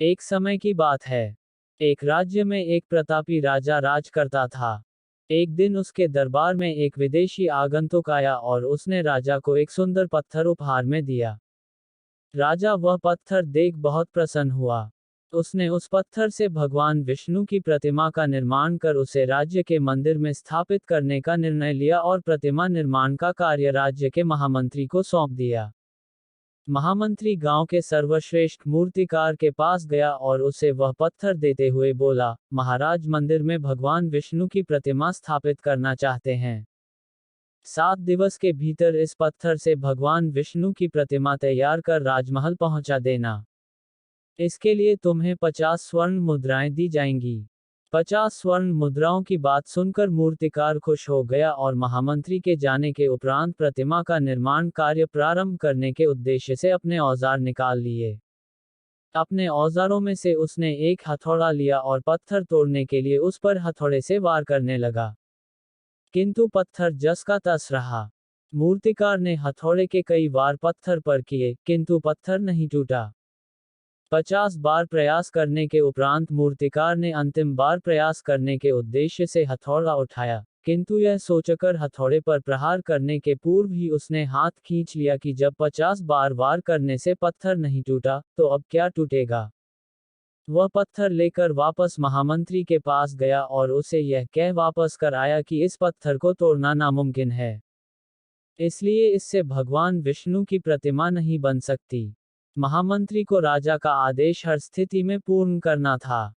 एक समय की बात है। एक राज्य में एक प्रतापी राजा राज करता था। एक दिन उसके दरबार में एक विदेशी आगंतुक आया और उसने राजा को एक सुंदर पत्थर उपहार में दिया। राजा वह पत्थर देख बहुत प्रसन्न हुआ। उसने उस पत्थर से भगवान विष्णु की प्रतिमा का निर्माण कर उसे राज्य के मंदिर में स्थापित करने का निर्णय लिया और प्रतिमा निर्माण का कार्य राज्य के महामंत्री को सौंप दिया। महामंत्री गांव के सर्वश्रेष्ठ मूर्तिकार के पास गया और उसे वह पत्थर देते हुए बोला, महाराज मंदिर में भगवान विष्णु की प्रतिमा स्थापित करना चाहते हैं। 7 दिवस के भीतर इस पत्थर से भगवान विष्णु की प्रतिमा तैयार कर राजमहल पहुंचा देना। इसके लिए तुम्हें 50 स्वर्ण मुद्राएं दी जाएंगी। 50 स्वर्ण मुद्राओं की बात सुनकर मूर्तिकार खुश हो गया और महामंत्री के जाने के उपरांत प्रतिमा का निर्माण कार्य प्रारंभ करने के उद्देश्य से अपने औजार निकाल लिए। अपने औजारों में से उसने एक हथौड़ा लिया और पत्थर तोड़ने के लिए उस पर हथौड़े से वार करने लगा। किंतु पत्थर जस का तस रहा। मूर्तिकार ने हथौड़े के कई वार पत्थर पर किए, किंतु पत्थर नहीं टूटा। 50 बार प्रयास करने के उपरांत मूर्तिकार ने अंतिम बार प्रयास करने के उद्देश्य से हथौड़ा उठाया, किंतु यह सोचकर हथौड़े पर प्रहार करने के पूर्व ही उसने हाथ खींच लिया कि जब 50 बार वार करने से पत्थर नहीं टूटा, तो अब क्या टूटेगा। वह पत्थर लेकर वापस महामंत्री के पास गया और उसे यह कह वापस कर आया कि इस पत्थर को तोड़ना नामुमकिन है। इसलिए इससे भगवान विष्णु की प्रतिमा नहीं बन सकती। महामंत्री को राजा का आदेश हर स्थिति में पूर्ण करना था।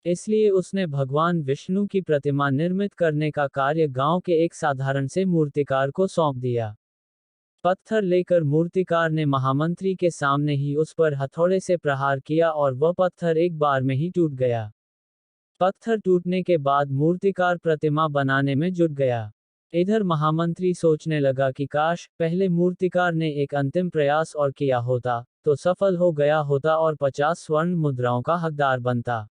इसलिए उसने भगवान विष्णु की प्रतिमा निर्मित करने का कार्य गांव के एक साधारण से मूर्तिकार को सौंप दिया। पत्थर लेकर मूर्तिकार ने महामंत्री के सामने ही उस पर हथौड़े से प्रहार किया और वह पत्थर एक बार में ही टूट गया। पत्थर टूटने के बाद मूर्तिकार प्रतिमा बनाने में जुट गया। इधर महामंत्री सोचने लगा कि काश पहले मूर्तिकार ने एक अंतिम प्रयास और किया होता, तो सफल हो गया होता और 50 स्वर्ण मुद्राओं का हकदार बनता।